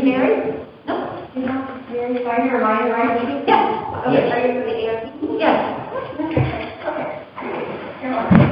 married? No. You're not married by your meeting? Yes. Okay. Are you for the ARP? Yes. Okay. You're welcome.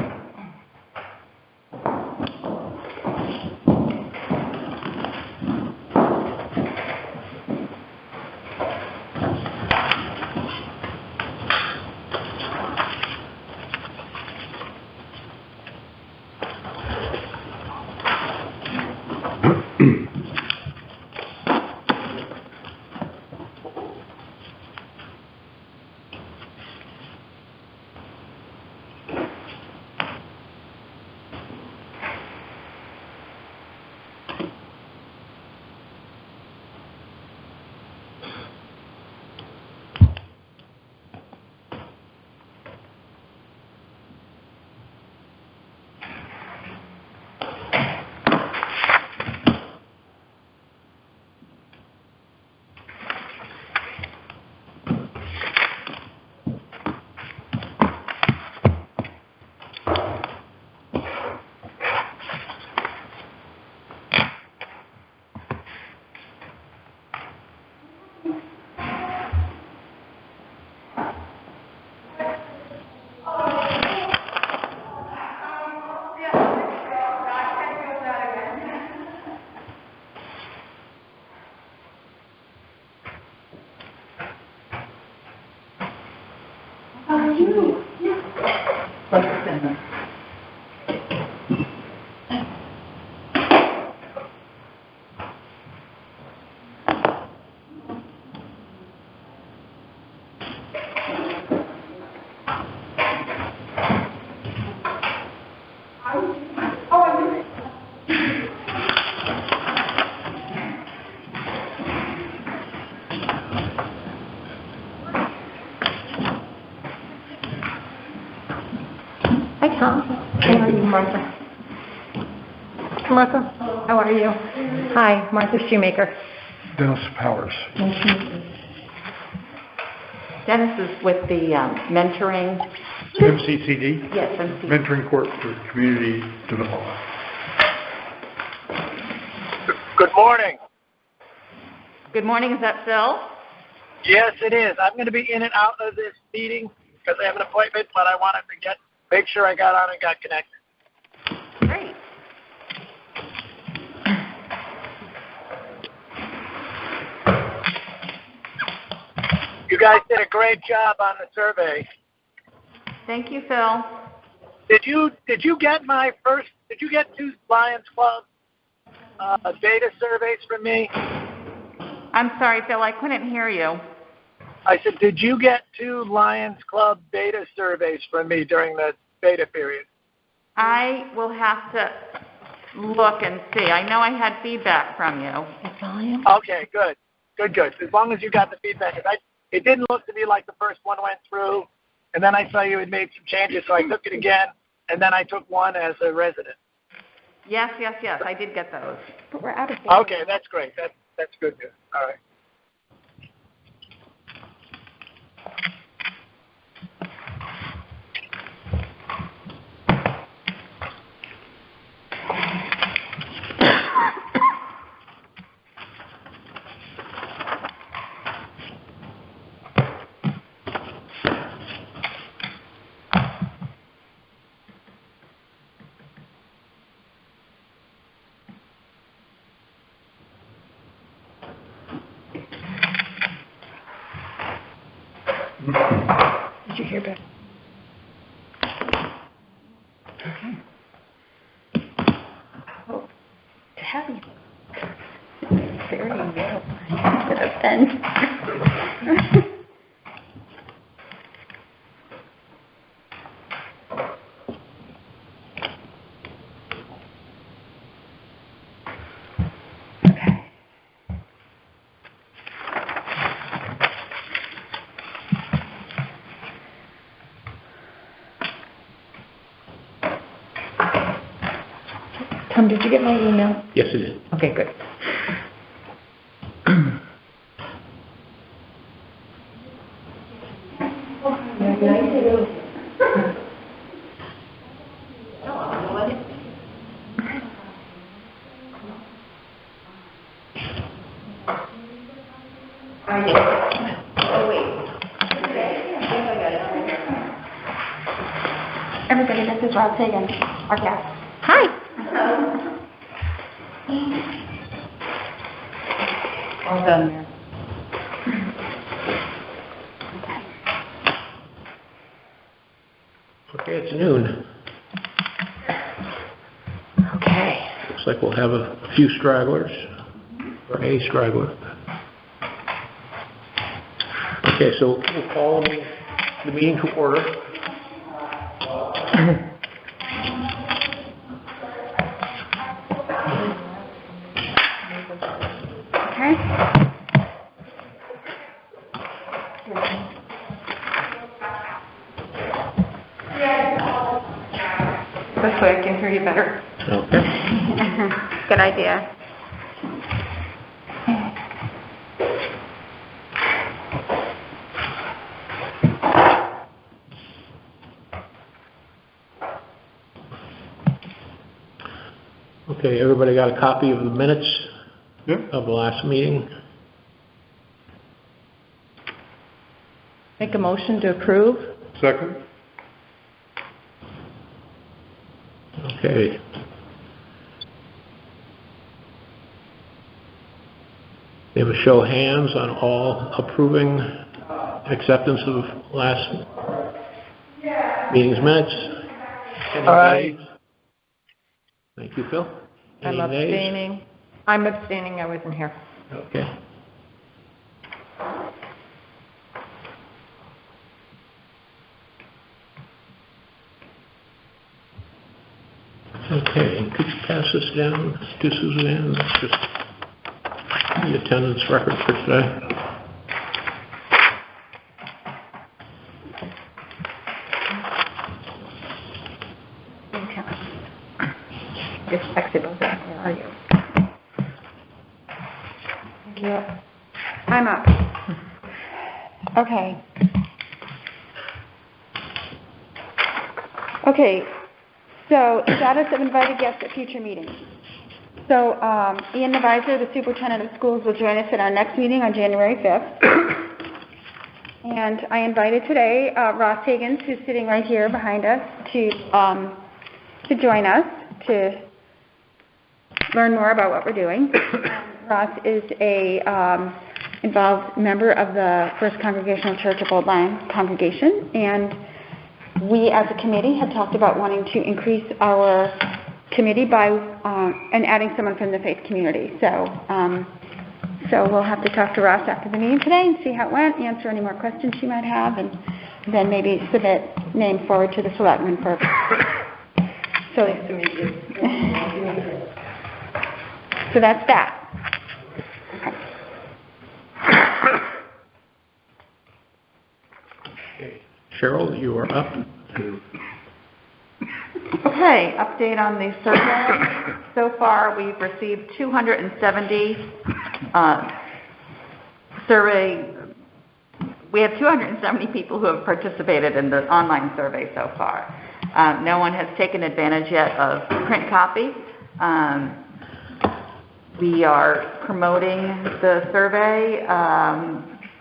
How are you, Martha? Martha, how are you? Hi, Martha Shoemaker. Dennis Powers. Dennis is with the mentoring. MCCD? Yes, MCCD. Mentoring Court for Community Development. Good morning. Good morning. Is that Phil? Yes, it is. I'm going to be in and out of this meeting because I have an appointment, but I wanted to make sure I got on and got connected. Great. You guys did a great job on the survey. Thank you, Phil. Did you get two Lions Club data surveys from me? I'm sorry, Phil. I couldn't hear you. I said, did you get 2 Lions Club beta surveys from me during the beta period? I will have to look and see. I know I had feedback from you. Volume? Okay, good. As long as you got the feedback. It didn't look to me like the first one went through, and then I saw you had made some changes, so I took it again, and then I took one as a resident. Yes. I did get those. But we're out of date. Okay, that's great. That's good news. All right. Did you hear back? Okay. Oh, to have you. Very well. With a pen. Tom, did you get my email? Yes, it did. Okay, good. Everybody, this is Rob Sagan, our guest. Hi. All done there. Okay, it's noon. Okay. Looks like we'll have a few stragglers, or a straggler. Okay, so we'll call the meeting to order. Okay. This way I can hear you better. Okay. Good idea. Okay, everybody got a copy of the minutes Yep. of the last meeting? Make a motion to approve. Second? Okay. We have a show of hands on all approving acceptance of last meeting's minutes. Any Aye. nays? Thank you, Phil. I'm Any nays? abstaining. I'm abstaining. I wasn't here. Okay. Okay, could you pass this down to Suzanne? That's just the attendance record for today. Just exit over. Where are you? Yeah. I'm up. Okay. Okay, so status of invited guests at future meetings. So Ian Deviser, the superintendent of schools, will join us at our next meeting on January 5th. And I invited today Ross Higgins, who's sitting right here behind us, to join us to learn more about what we're doing. Ross is a involved member of the First Congregational Church of Old Lyme congregation, and we as a committee had talked about wanting to increase our committee by and adding someone from the faith community. So we'll have to talk to Ross after the meeting today and see how it went, answer any more questions she might have, and then maybe submit name forward to the selectmen for. So Nice to meet you. So that's that. Okay. Cheryl, you are up. Okay, update on the survey. So far, we've received 270 survey. We have 270 people who have participated in the online survey so far. No one has taken advantage yet of print copy. We are promoting the survey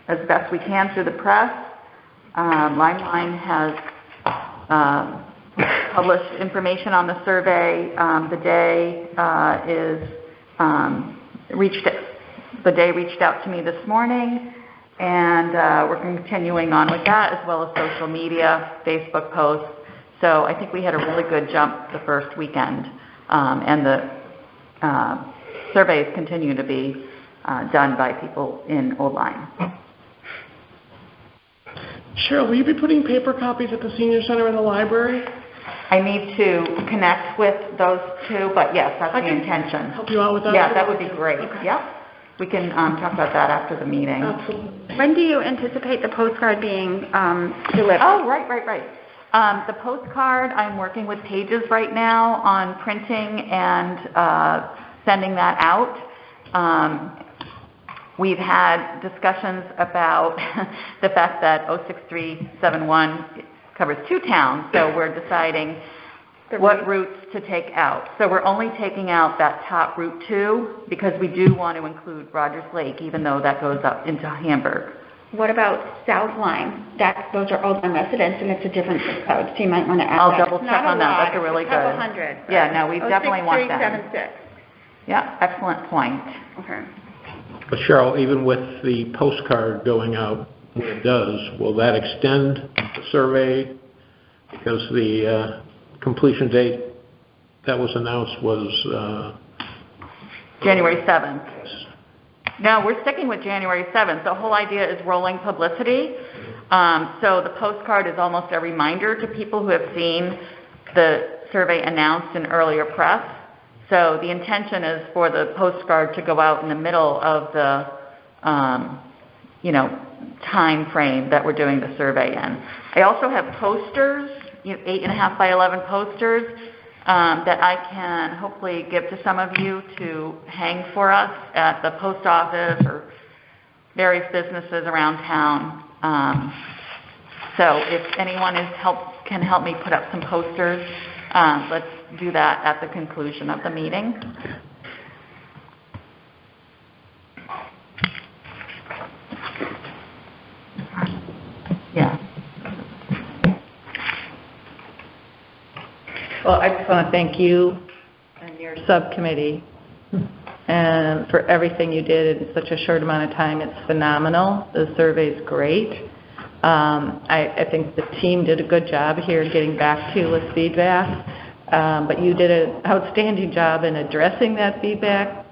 as best we can through the press. Limeline has published information on the survey. The day reached out to me this morning, and we're continuing on with that, as well as social media, Facebook posts. So I think we had a really good jump the first weekend, and the surveys continue to be done by people in Old Lyme. Cheryl, will you be putting paper copies at the senior center and the library? I need to connect with those two, but yes, that's the intention. Help you out with that? Yeah, that would be great. Okay. Yep. We can talk about that after the meeting. Absolutely. When do you anticipate the postcard being delivered? Oh, right. The postcard, I'm working with Pages right now on printing and sending that out. We've had discussions about the fact that 06371 covers 2 towns, so we're deciding what routes to take out. So we're only taking out that top Route 2 because we do want to include Rogers Lake, even though that goes up into Hamburg. what about South Line? Those are Old Line residents, and it's a different zip code, so you might want to add I'll that. double It's check not on that. lot, That's a really it's a couple good- hundred. Yeah, no, we definitely want that. 06376. Yeah, excellent point. Okay. But Cheryl, even with the postcard going out when it does, will that extend the survey? Because the completion date that was announced was... January 7th. No, we're sticking with January 7th. The whole idea is rolling publicity. So the postcard is almost a reminder to people who have seen the survey announced in earlier press. So the intention is for the postcard to go out in the middle of the, time frame that we're doing the survey in. I also have posters, 8.5 by 11 posters, that I can hopefully give to some of you to hang for us at the post office or various businesses around town. So if anyone can help me put up some posters, let's do that at the conclusion of the meeting. Yeah. Well, I just want to thank you and your subcommittee and for everything you did in such a short amount of time. It's phenomenal. The survey's great. I think the team did a good job here getting back to you with feedback, but you did an outstanding job in addressing that feedback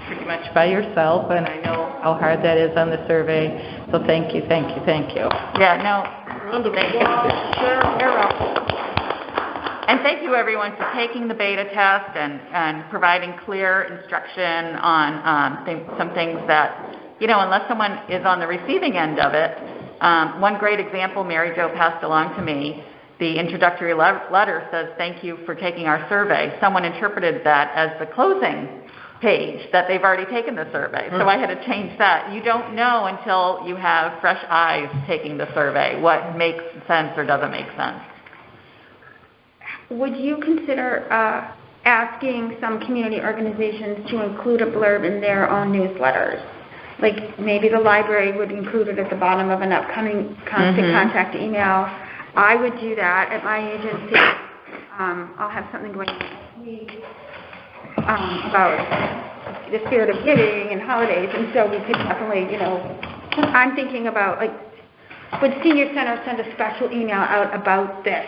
pretty much by yourself, and I know how hard that is on the survey. So thank you, thank you, thank you. Yeah, no, thank you. You're welcome. And thank you, everyone, for taking the beta test and providing clear instruction on some things that, unless someone is on the receiving end of it. One great example Mary Jo passed along to me, the introductory letter says, thank you for taking our survey. Someone interpreted that as the closing page, that they've already taken the survey. So I had to change that. You don't know until you have fresh eyes taking the survey what makes sense or doesn't make sense. Would you consider asking some community organizations to include a blurb in their own newsletters? Like maybe the library would include it at the bottom of an upcoming constant contact email. I would do that at my agency. I'll have something going on next week about the spirit of giving and holidays, and so we could definitely, I'm thinking about, like, would Senior Center send a special email out about this?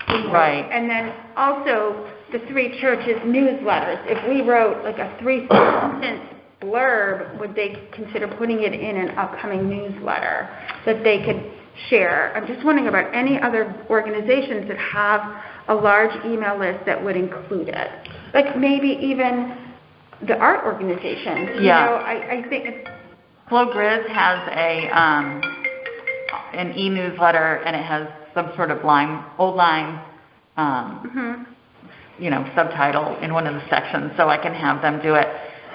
Right. And then also the three churches' newsletters. If we wrote like a 3-sentence blurb, would they consider putting it in an upcoming newsletter that they could share? I'm just wondering about any other organizations that have a large email list that would include it. Like maybe even the art organizations. Yeah. I think it's... Flow Grizz has an e-newsletter, and it has some sort of old line, subtitle in one of the sections, so I can have them do it.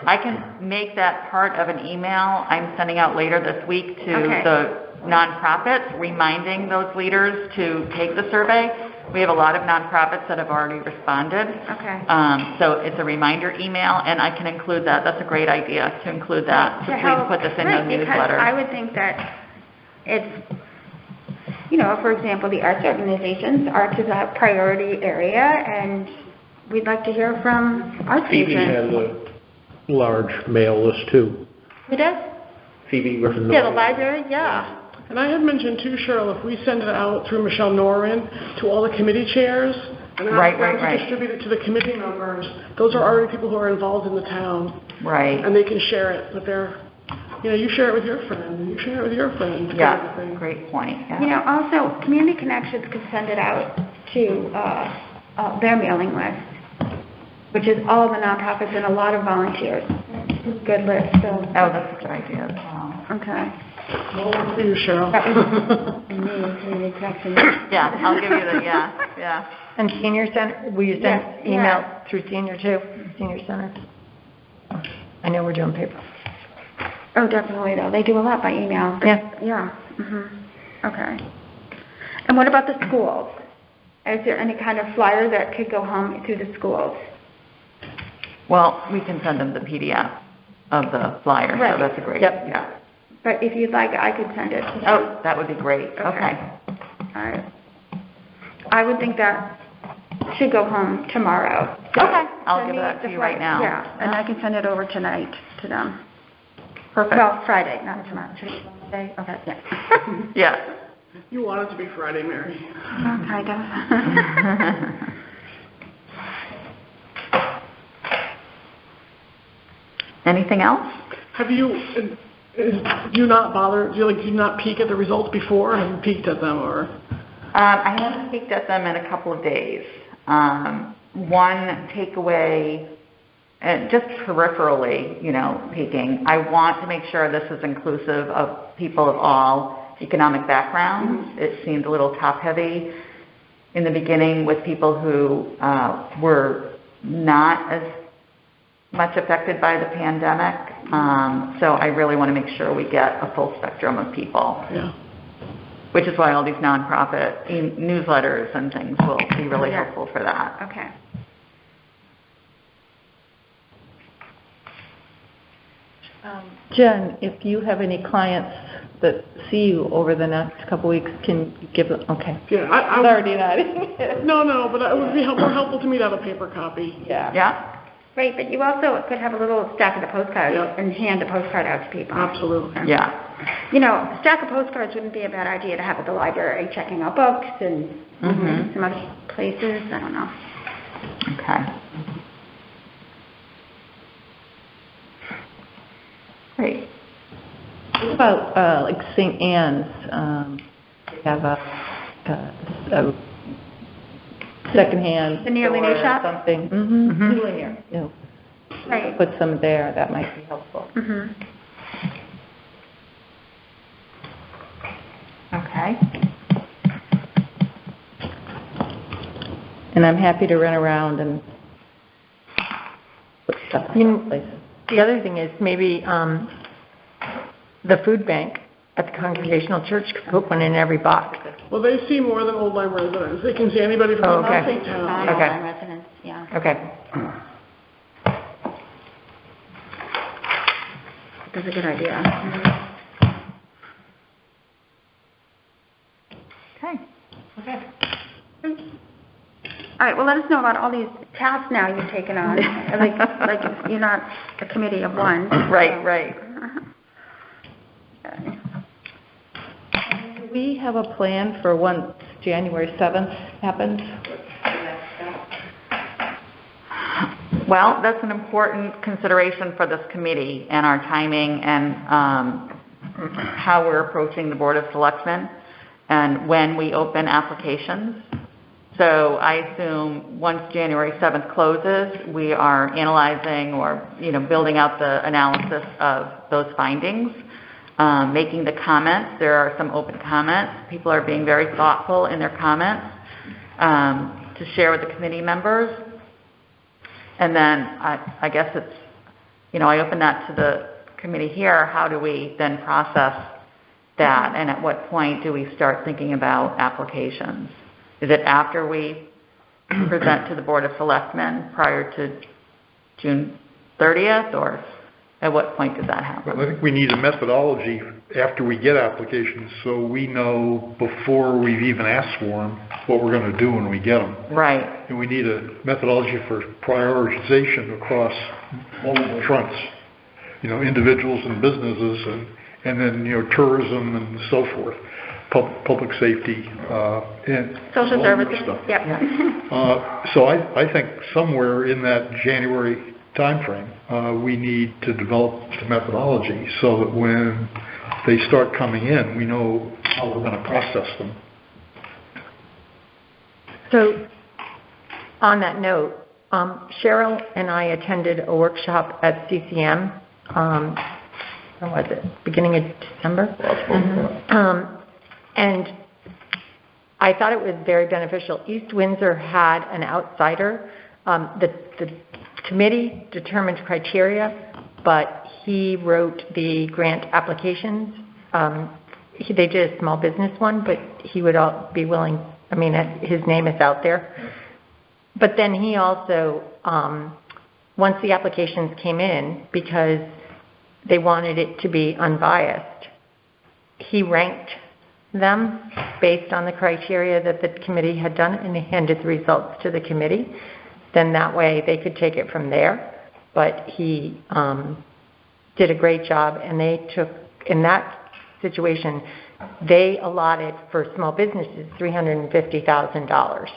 I can make that part of an email I'm sending out later this week to the nonprofits, reminding those leaders to take the survey. We have a lot of nonprofits that have already responded. Okay. So it's a reminder email, and I can include that. That's a great idea to include that. So please put this in the newsletter. Because I would think that it's, for example, the arts organizations, arts is a priority area, and we'd like to hear from arts Phoebe agents. has a large mail list, too. Who does? Phoebe Griffin. Yeah, the library, yeah. And I had mentioned too, Cheryl, if we send it out through Michelle Norrin to all the committee chairs and ask them to distribute it to the committee members, those are already people who are involved in the town. Right. And they can share it with their, you share it with your friend, you share it with your friend. Yeah, kind of thing. great point. Yeah. Also, Community Connections could send it out to their mailing list, which is all the nonprofits and a lot of volunteers. Good list. So. Oh, that's a good idea as well. Okay. Well, for you, Cheryl. That was me, Community Connections. Yeah, I'll give you the, yeah. And Senior Center, will you send Yes, email yeah. through Senior too? Senior Center? I know we're doing paper. Oh, definitely, though. They do a lot by email. Yeah. Yeah. Okay. And what about the schools? Is there any kind of flyer that could go home through the schools? Well, we can send them the PDF of the flyer, Right. so that's a great, Yep. yeah. But if you'd like, I could send it. Oh, that would be great. Okay. All right. I would think that should go home tomorrow. So Okay, I'll send give me that the to you right Friday- now. Yeah, and I can send it over tonight to them. Perfect. Well, Friday, not tomorrow. Today's Wednesday? Okay, yeah. Yes. You want it to be Friday, Mary. Kind of. Anything else? Have you, do you not bother, do you not peek at the results before? Have you peeked at them, or? I haven't peeked at them in a couple of days. One takeaway, just peripherally, peeking, I want to make sure this is inclusive of people of all economic backgrounds. It seemed a little top-heavy in the beginning with people who were not as much affected by the pandemic. So I really want to make sure we get a full spectrum of people. Yeah. Which is why all these nonprofit newsletters and things will be really helpful for that. Okay. Jen, if you have any clients that see you over the next couple weeks, can you give them, okay. Yeah, It's already not. No, but it would be more helpful to me to have a paper copy. Yeah. Yeah? Right, but you also could have a little stack of the postcards Yep. and hand a postcard out to people. Absolutely. Yeah. A stack of postcards wouldn't be a bad idea to have at the library, checking out books and some other places. I don't know. Okay. Great. What about, like St. Anne's, they have a secondhand The near store linear or shop? something. Linear, Right. Put some there, that might be helpful. Okay. And I'm happy to run around and put stuff in places. The other thing is maybe the food bank at the Congregational Church could put one in every box. Well, they see more than Old Lyme residents. They can see anybody from okay. the town. Okay. Residents, yeah. Okay. That's a good idea. Okay. All right, well, let us know about all these tasks now you've taken on. like you're not a committee of one. Right, right. Okay. Do we have a plan for once January 7th happens? Well, that's an important consideration for this committee and our timing and how we're approaching the Board of Selectmen and when we open applications. So I assume once January 7th closes, we are analyzing or, building out the analysis of those findings, making the comments. There are some open comments. People are being very thoughtful in their comments to share with the committee members. And then I guess it's, I open that to the committee here. How do we then process that? And at what point do we start thinking about applications? Is it after we present to the Board of Selectmen prior to June 30th, or at what point does that happen? Well, I think we need a methodology after we get applications so we know before we've even asked for them what we're going to do when we get them. Right. And we need a methodology for prioritization across multiple fronts, individuals and businesses and then, tourism and so forth, public safety, and Social all that services, stuff. yep. So I think somewhere in that January timeframe, we need to develop the methodology so that when they start coming in, we know how we're going to process them. So on that note, Cheryl and I attended a workshop at CCM, when was it, beginning of December? And I thought it was very beneficial. East Windsor had an outsider. The committee determined criteria, but he wrote the grant applications. They did a small business one, but he would be willing, his name is out there. But then he also, once the applications came in, because they wanted it to be unbiased, he ranked them based on the criteria that the committee had done and he handed the results to the committee. Then that way they could take it from there. But he did a great job, and they took, in that situation, they allotted for small businesses $350,000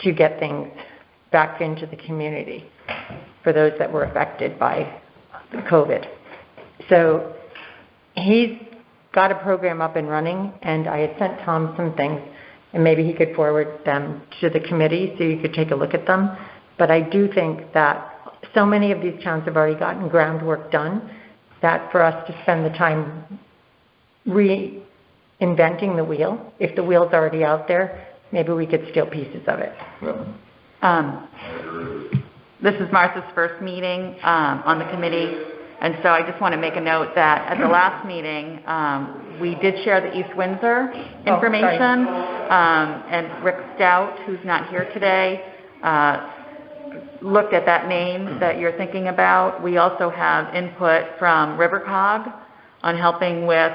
to get things back into the community for those that were affected by COVID. So he's got a program up and running, and I had sent Tom some things, and maybe he could forward them to the committee so you could take a look at them. But I do think that so many of these towns have already gotten groundwork done that for us to spend the time reinventing the wheel, if the wheel's already out there, maybe we could steal pieces of it. This is Martha's first meeting on the committee, and so I just want to make a note that at the last meeting, we did share the East Windsor information, and Rick Stout, who's not here today, looked at that name that you're thinking about. We also have input from RiverCog on helping with,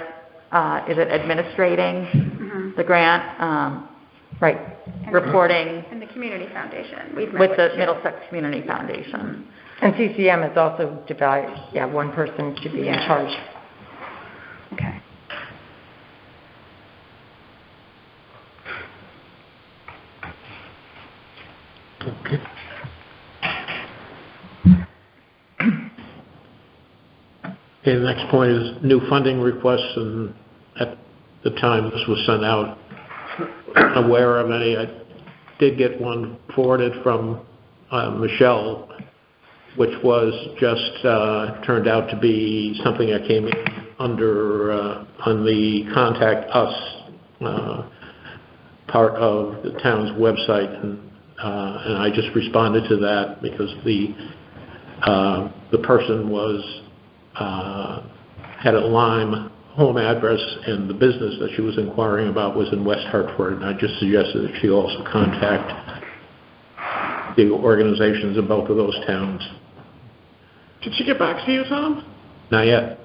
is it administrating the grant? Right. Reporting. And the Community Foundation. We've met with the Middlesex Community Foundation. And CCM is also divided, one person to be in charge. Okay. Okay. Okay, the next point is new funding requests, and at the time this was sent out, I'm aware of any. I did get one forwarded from Michelle, which was just turned out to be something that came in under on the Contact Us part of the town's website, and I just responded to that because the person was had a Lyme home address, and the business that she was inquiring about was in West Hartford, and I just suggested that she also contact the organizations in both of those towns. Did she get back to you, Tom? Not yet.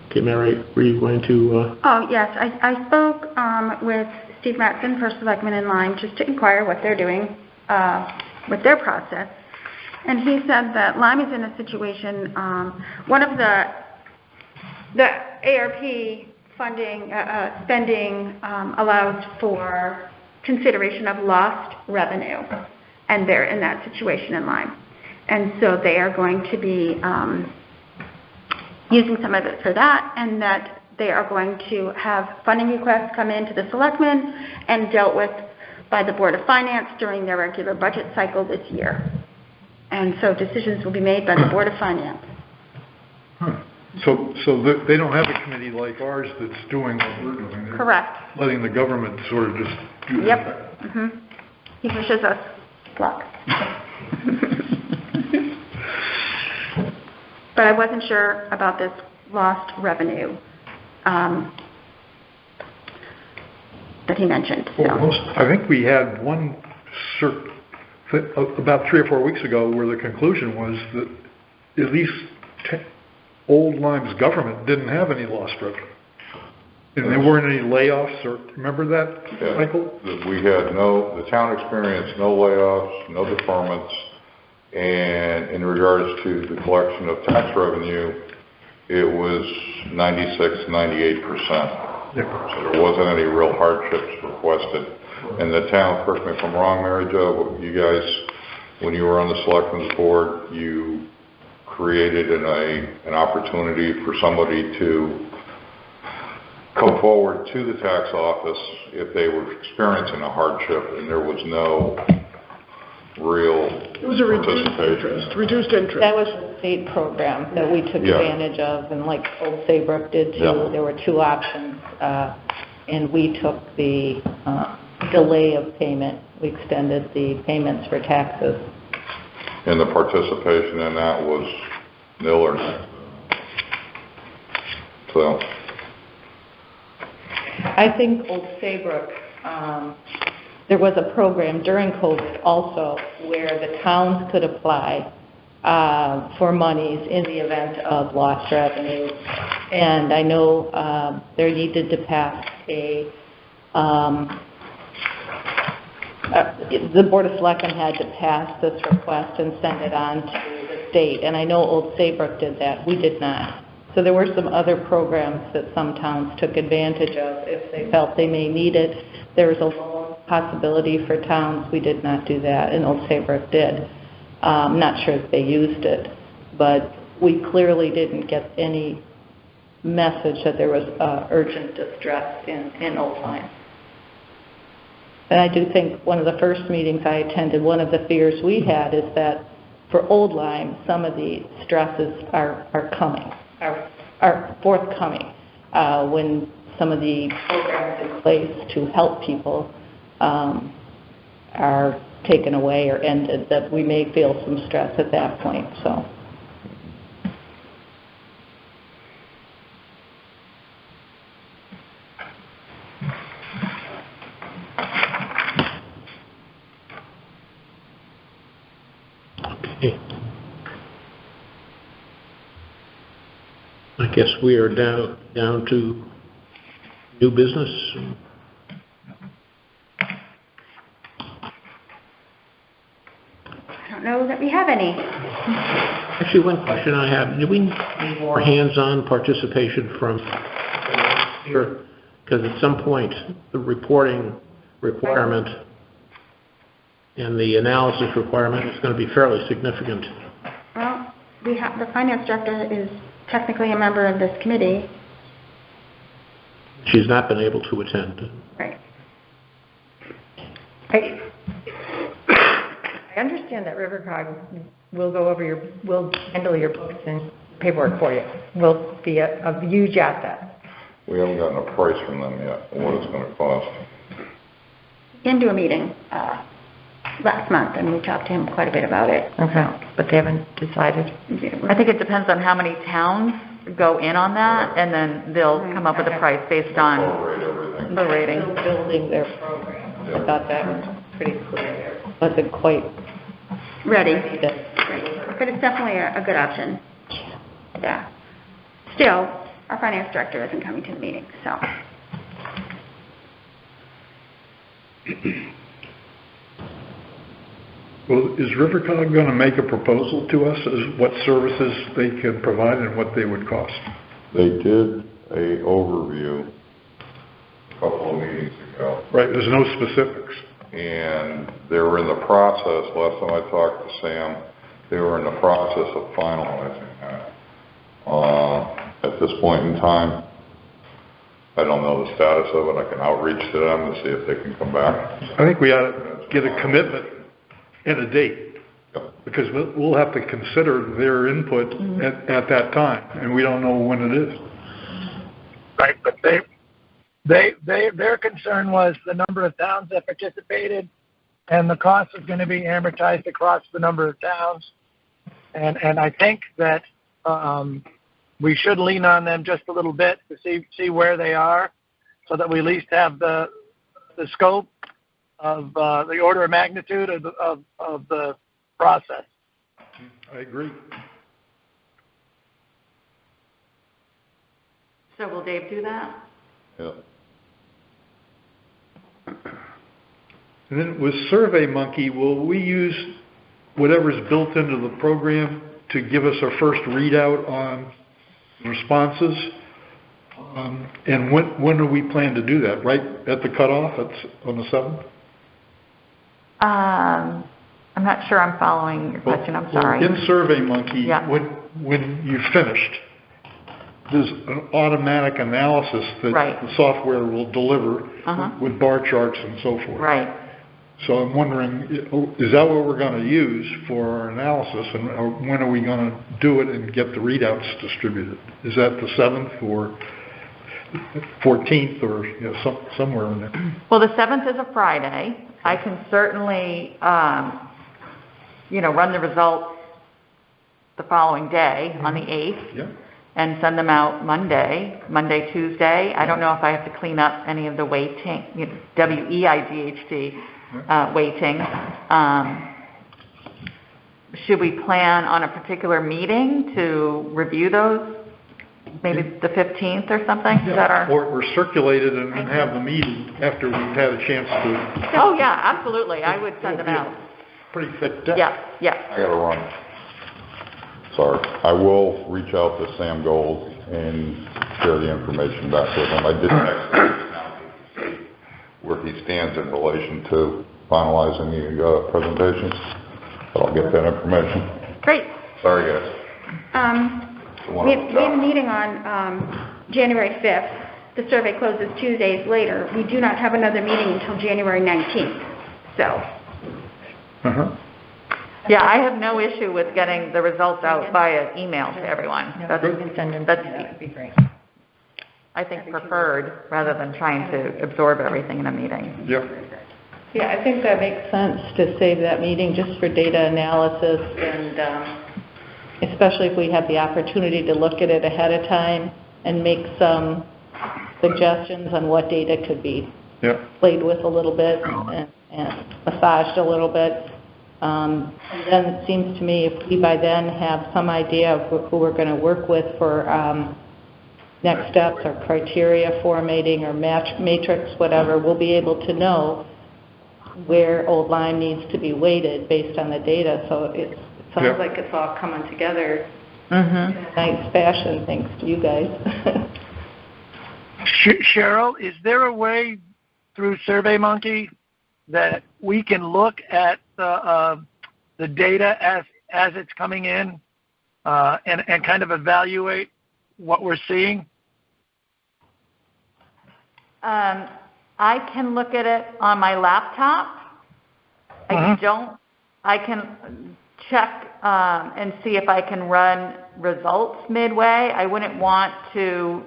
Okay, Mary, were you going to... Oh, yes. I spoke with Steve Matson, First Selectman in Lyme, just to inquire what they're doing with their process. And he said that Lyme is in a situation, one of the ARP funding, spending allows for consideration of lost revenue, and they're in that situation in Lyme. And so they are going to be using some of it for that, and that they are going to have funding requests come in to the selectmen and dealt with by the Board of Finance during their regular budget cycle this year. And so decisions will be made by the Board of Finance. So they don't have a committee like ours that's doing what we're doing. They're Correct. letting the government sort of just do Yep. Mm-hmm. He wishes us luck. But I wasn't sure about this lost revenue that he mentioned. So. Well, I think we had one about 3 or 4 weeks ago where the conclusion was that at least old Lyme's government didn't have any lost revenue. And there weren't any layoffs, or remember that, Michael? We had the town experienced no layoffs, no deferments, and in regards to the collection of tax revenue, it was 96, 98%. Yeah. So there wasn't any real hardships requested. And the town, correct me if I'm wrong, Mary Jo, you guys, when you were on the selectmen's board, you created an opportunity for somebody to come forward to the tax office if they were experiencing a hardship, and there was no real It was a reduced interest. That was a state program that we took advantage of, and like Old Saybrook did too. Yeah. There were 2 options, and we took the delay of payment. We extended the payments for taxes. And the participation in that was nil or none. So. I think Old Saybrook, there was a program during COVID also where the towns could apply for monies in the event of lost revenue. And I know they needed to pass the Board of Selectmen had to pass this request and send it on to the state. And I know Old Saybrook did that. We did not. So there were some other programs that some towns took advantage of if they felt they may need it. There was a loan possibility for towns. We did not do that, and Old Saybrook did. I'm not sure if they used it, but we clearly didn't get any message that there was urgent distress in Old Lyme. And I do think one of the first meetings I attended, one of the fears we had is that for Old Lyme, some of the stresses are forthcoming when some of the programs in place to help people are taken away or ended, that we may feel some stress at that point. So. Okay. I guess we are down to new business. I don't know that we have any. Actually, one question I have, do we need more hands-on participation from here? Because at some point, the reporting requirement and the analysis requirement is going to be fairly significant. Well, we have, the finance director is technically a member of this committee. She's not been able to attend. Right. I understand that RiverCog will handle your books and paperwork for you. Will be a huge asset. We haven't gotten a price from them yet, on what it's going to cost. We came to a meeting last month, and we talked to him quite a bit about it. Okay, but they haven't decided. I think it depends on how many towns go in on that, and then they'll come up with a price based on Prorate everything. the rating. Still building their program. I thought that was pretty clear. Wasn't quite Ready. that. But it's definitely a good option. Yeah. Still, our finance director isn't coming to the meeting, so. Well, is RiverCog going to make a proposal to us as what services they can provide and what they would cost? They did a overview a couple of meetings ago. Right, there's no specifics. And they were in the process, last time I talked to Sam, they were in the process of finalizing that. At this point in time, I don't know the status of it. I can outreach to them to see if they can come back. I think we ought to get a commitment and a date, because we'll have to consider their input at that time, and we don't know when it is. Right, but their concern was the number of towns that participated, and the cost is going to be amortized across the number of towns. And I think that we should lean on them just a little bit to see where they are, so that we at least have the scope of the order of magnitude of the process. I agree. So will Dave do that? Yeah. And then with SurveyMonkey, will we use whatever's built into the program to give us our first readout on responses? And when do we plan to do that? Right at the cutoff? It's on the 7th? I'm not sure I'm following your question. I'm sorry. In SurveyMonkey, Yeah. when you've finished, there's an automatic analysis that Right. the software will deliver with bar charts and so forth. Right. So I'm wondering, is that what we're going to use for our analysis, and when are we going to do it and get the readouts distributed? Is that the 7th or 14th or somewhere in there? Well, the 7th is a Friday. I can certainly, run the results the following day on the 8th. Yeah. and send them out Monday, Tuesday. I don't know if I have to clean up any of the waiting, WEIGHT waiting. Should we plan on a particular meeting to review those? Maybe the 15th or something? Is that our? Or circulate it and have the meeting after we've had a chance to. Oh, yeah, absolutely. I would send them out. Pretty thick deck. Yeah. I gotta run. Sorry. I will reach out to Sam Gold and share the information back with him. I did text him now to see where he stands in relation to finalizing the presentations, but I'll get that information. Great. Sorry, guys. We have a meeting on January 5th. The survey closes 2 days later. We do not have another meeting until January 19th. So. Yeah, I have no issue with getting the results out via email to everyone. That's, you can send them, that would be great. I think preferred rather than trying to absorb everything in a meeting. Yep. Yeah, I think that makes sense to save that meeting just for data analysis and especially if we have the opportunity to look at it ahead of time and make some suggestions on what data could be played with a little bit and massaged a little bit. And then it seems to me if we by then have some idea of who we're going to work with for next steps or criteria formatting or matrix, whatever, we'll be able to know where Old Lyme needs to be weighted based on the data. So it sounds like it's all coming together in a nice fashion, thanks to you guys. Cheryl, is there a way through SurveyMonkey that we can look at the data as it's coming in and kind of evaluate what we're seeing? I can look at it on my laptop. I can check and see if I can run results midway. I wouldn't want to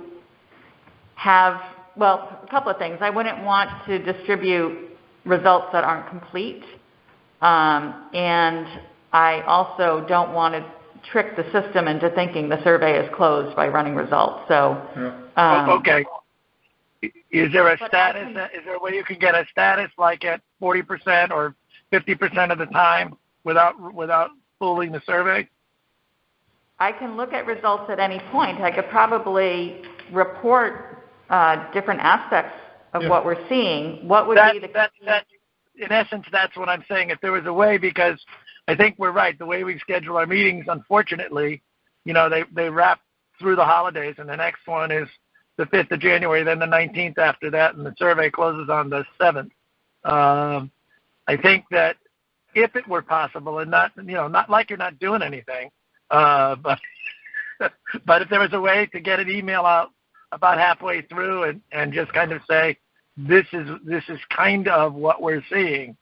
have, well, a couple of things. I wouldn't want to distribute results that aren't complete. And I also don't want to trick the system into thinking the survey is closed by running results. So, okay. Is there a status? Is there a way you can get a status like at 40% or 50% of the time without fooling the survey? I can look at results at any point. I could probably report different aspects of what we're seeing. What would be the in essence, that's what I'm saying. If there was a way, because I think we're right. The way we schedule our meetings, unfortunately, they wrap through the holidays, and the next one is the 5th of January, then the 19th after that, and the survey closes on the 7th. I think that if it were possible, and not like you're not doing anything, but if there was a way to get an email out about halfway through and just kind of say, this is kind of what we're seeing.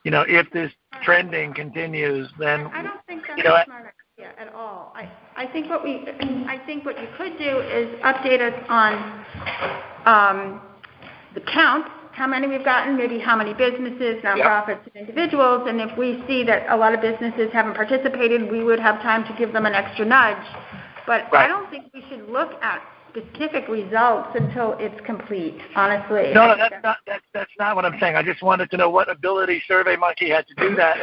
If this trending continues, then I don't think that's a smart idea at all. I think what you could do is update us on the counts, how many we've gotten, maybe how many businesses, nonprofits, and individuals, and if we see that a lot of businesses haven't participated, we would have time to give them an extra nudge. But I don't think we should look at specific results until it's complete, honestly. No, that's not what I'm saying. I just wanted to know what ability SurveyMonkey had to do that.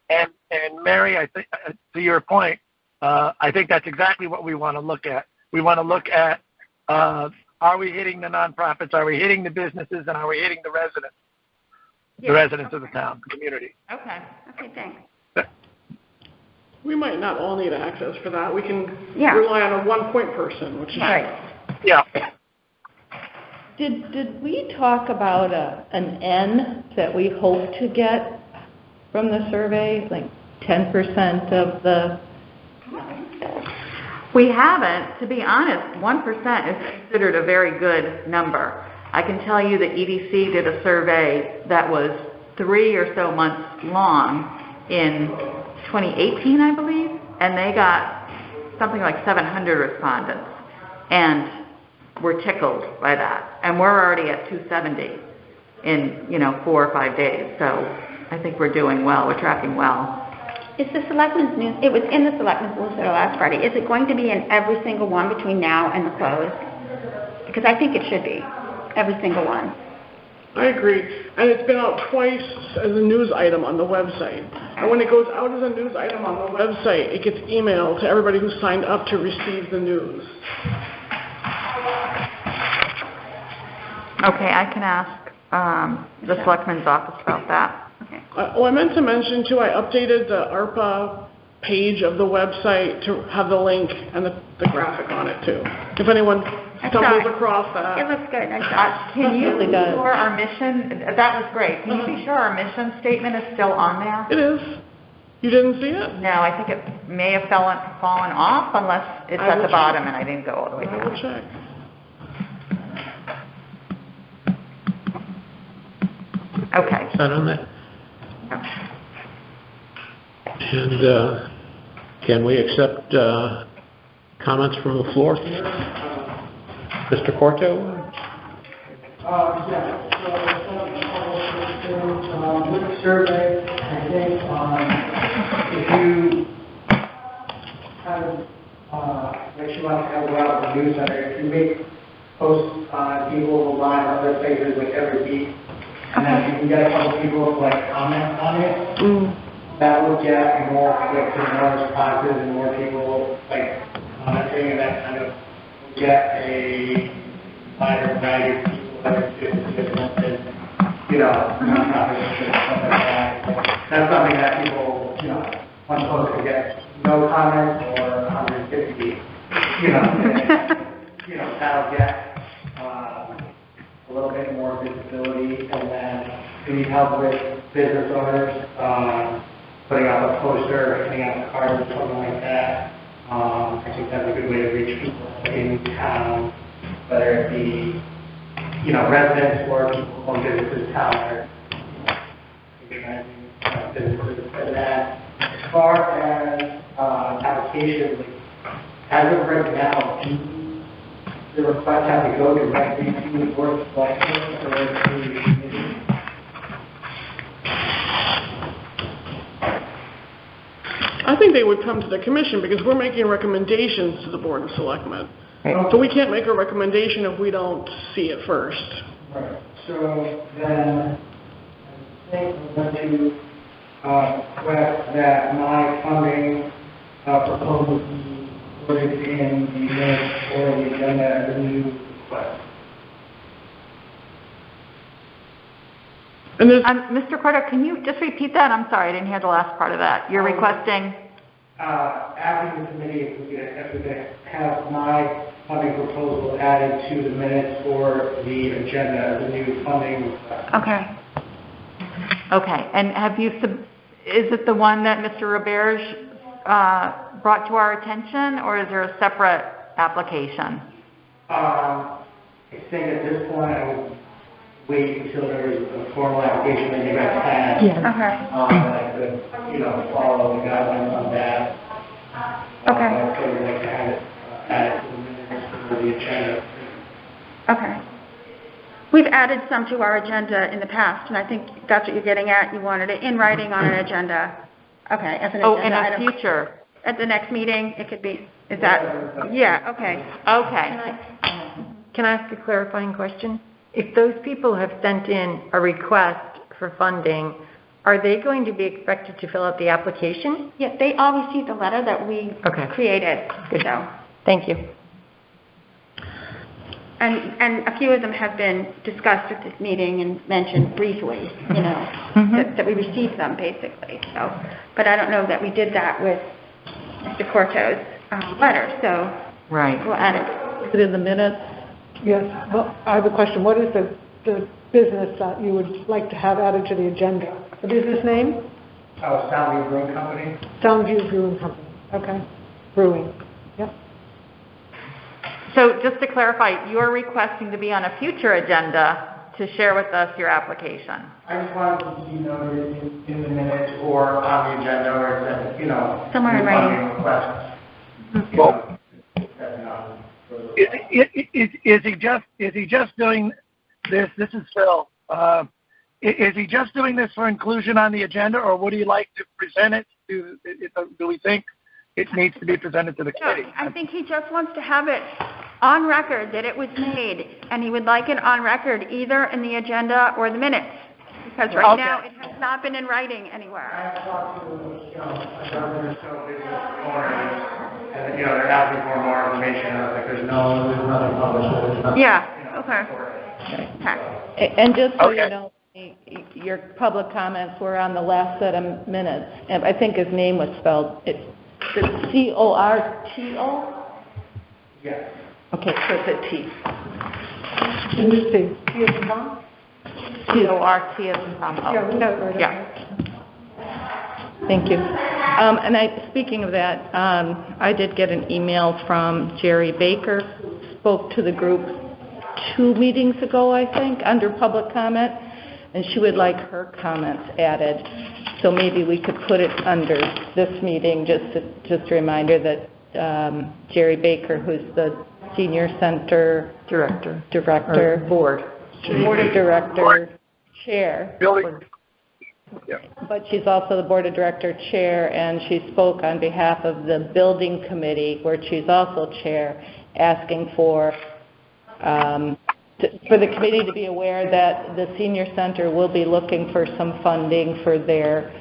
And Mary, I think to your point, I think that's exactly what we want to look at. We want to look at are we hitting the nonprofits, are we hitting the businesses, and are we hitting the residents? The residents of the town, the community. Okay, thanks. We might not all need access for that. We can rely on a one-point person, which is right. Yeah. Did we talk about an N that we hope to get from the survey, like 10% of the? We haven't. To be honest, 1% is considered a very good number. I can tell you that EDC did a survey that was 3 or so months long in 2018, I believe, and they got something like 700 respondents, and we're tickled by that. And we're already at 270 in 4 or 5 days, so I think we're doing well. We're tracking well. Is the selectmen's news, it was in the selectmen's newsletter last Friday. Is it going to be in every single one between now and the close? Because I think it should be, every single one. I agree. And it's been out twice as a news item on the website. And when it goes out as a news item on the website, it gets emailed to everybody who signed up to receive the news. Okay, I can ask the selectman's office about that. Okay. I meant to mention too, I updated the ARPA page of the website to have the link and the graphic on it too. If anyone stumbles across that. It looks good. I saw it. Can you Really be does. sure our mission, that was great. Can you be sure our mission statement is still on there? It is. You didn't see it? No, I think it may have fallen off unless it's I at will the check. bottom and I didn't go all the way I will down. check. Okay. Is that on that? And can we accept comments from the floor? Mr. Corto? With the survey, I think if you kind of make sure not to have a lot of newsletter, if you make posts on people online or other places like every week, and then you can get a couple people to like comment on it, that would get more clicks and more responses and more people like commenting, and that kind of would get a wider variety of people that are different and, you know, nonprofits and stuff like that. That's something that people, you know, one post could get no comments or 150, you know, that'll get a little bit more visibility. And then we need help with business owners, putting out a poster, handing out cards, or something like that. I think that's a good way to reach people in town, whether it be, you know, residents or people who own businesses in town or patronizing businesses. And then as far as applications, as of right now, do the request have to go directly to the board of selectmen or to the committee? I think they would come to the commission because we're making recommendations to the Board of Selectmen. So we can't make a recommendation if we don't see it first. Right. So then, I think I'm going to request that my funding proposal be put in the minutes or the agenda as a new request. And there's, Mr. Corto, can you just repeat that? I'm sorry, I didn't hear the last part of that. You're requesting? Asking the committee if we could have my funding proposal added to the minutes for the agenda as a new funding request. Okay. Okay, and have you, is it the one that Mr. Roberge brought to our attention, or is there a separate application? I think at this point I would wait until there is a formal application that you guys had. Okay. And I could, you know, follow the guidelines on that. Okay. I'd still like to have it added to the minutes for the agenda. Okay. We've added some to our agenda in the past, and I think that's what you're getting at. You wanted it in writing on an agenda. Okay, as an Oh, in agenda a item. future? At the next meeting, it could be, is that, yeah, okay. Okay. Can I ask a clarifying question? If those people have sent in a request for funding, are they going to be expected to fill out the application? Yeah, they all received the letter that we created, so. Thank you. And a few of them have been discussed at this meeting and mentioned briefly, you know, that we received them basically, so. But I don't know that we did that with Mr. Corto's letter, so. Right. We'll add it. Is it in the minutes? Yes. Well, I have a question. What is the business that you would like to have added to the agenda? The business name? Soundview Brewing Company. Soundview Brewing Company. Okay. Brewing. Yep. So just to clarify, you're requesting to be on a future agenda to share with us your application? I just wanted to be noted in the minutes or on the agenda or that, you know, somewhere in writing. Request. Well, is he just doing this? This is Phil. Is he just doing this for inclusion on the agenda, or would he like to present it do we think it needs to be presented to the committee? I think he just wants to have it on record that it was made, and he would like it on record either in the agenda or the minutes, because right now it has not been in writing anywhere. I talked to, Governor Stowe, business owners, and, they're asking for more information. I was like, there's nothing published, so there's nothing. Yeah, okay. And just so you know, your public comments were on the last set of minutes, and I think his name was spelled, it's C-O-R-T-O? Yes. Okay, so it's a T. T as in Tom? C-O-R-T as in Tom. Yeah, we got it right. Yeah. Thank you. And speaking of that, I did get an email from Jerry Baker, who spoke to the group 2 meetings ago, I think, under public comment, and she would like her comments added. So maybe we could put it under this meeting, just a reminder that Jerry Baker, who's the Senior Center Director, Board of Director Chair. But she's also the Board of Director Chair, and she spoke on behalf of the Building Committee, where she's also Chair, asking for the committee to be aware that the Senior Center will be looking for some funding for their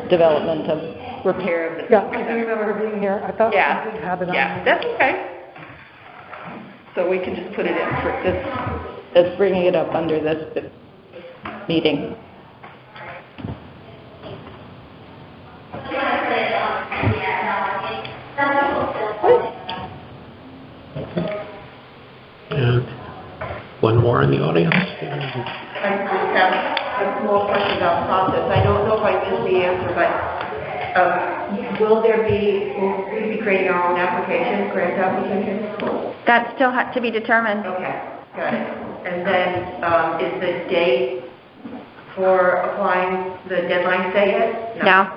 development of repair of the... Yeah, I do remember her being here. I thought we did have it on. Yeah, that's okay. So we can just put it in for this, as bringing it up under this meeting. And one more in the audience. I just have a small question about process. I don't know if I missed the answer, but will we be creating our own application, grant application? That still has to be determined. Okay, got it. And then is the date for applying the deadline set yet? No.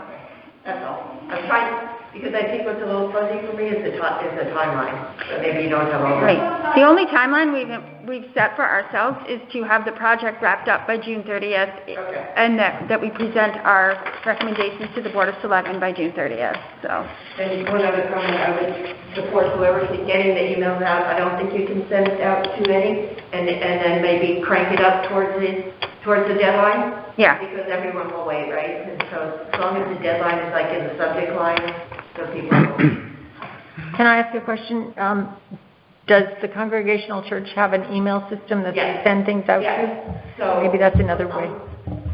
That's all. I'm trying, because I think what's a little fuzzy for me is the timeline. So maybe you don't have all the... Right. The only timeline we've set for ourselves is to have the project wrapped up by June 30th, and that we present our recommendations to the Board of Selectmen by June 30th. So. And one other comment, I would support whoever's getting the emails out. I don't think you can send out too many, and then maybe crank it up towards the deadline. Yeah. Because everyone will wait, right? And so as long as the deadline is like in the subject line, so people will. Can I ask you a question? Does the Congregational Church have an email system that they send things out to? So maybe that's another way.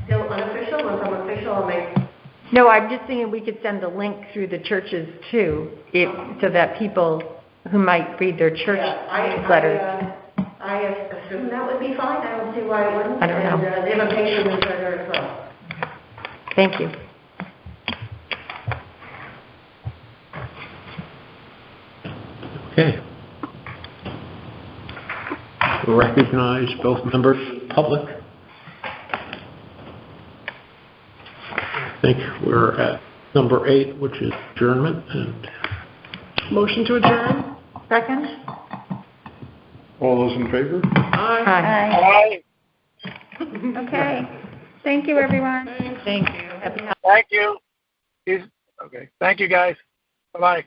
Still unofficial, or some official, I'll make... No, I'm just thinking we could send the link through the churches too, so that people who might read their church newsletters. I assume that would be fine. I don't see why it wouldn't. I don't know. And the invitation newsletter as well. Thank you. Okay. Recognize both members of the public. I think we're at number 8, which is adjournment. And Motion to adjourn? Second? All those in favor? Aye. Okay. Thank you, everyone. Thank you. Happy Thank you. Okay. Thank you, guys. Bye-bye.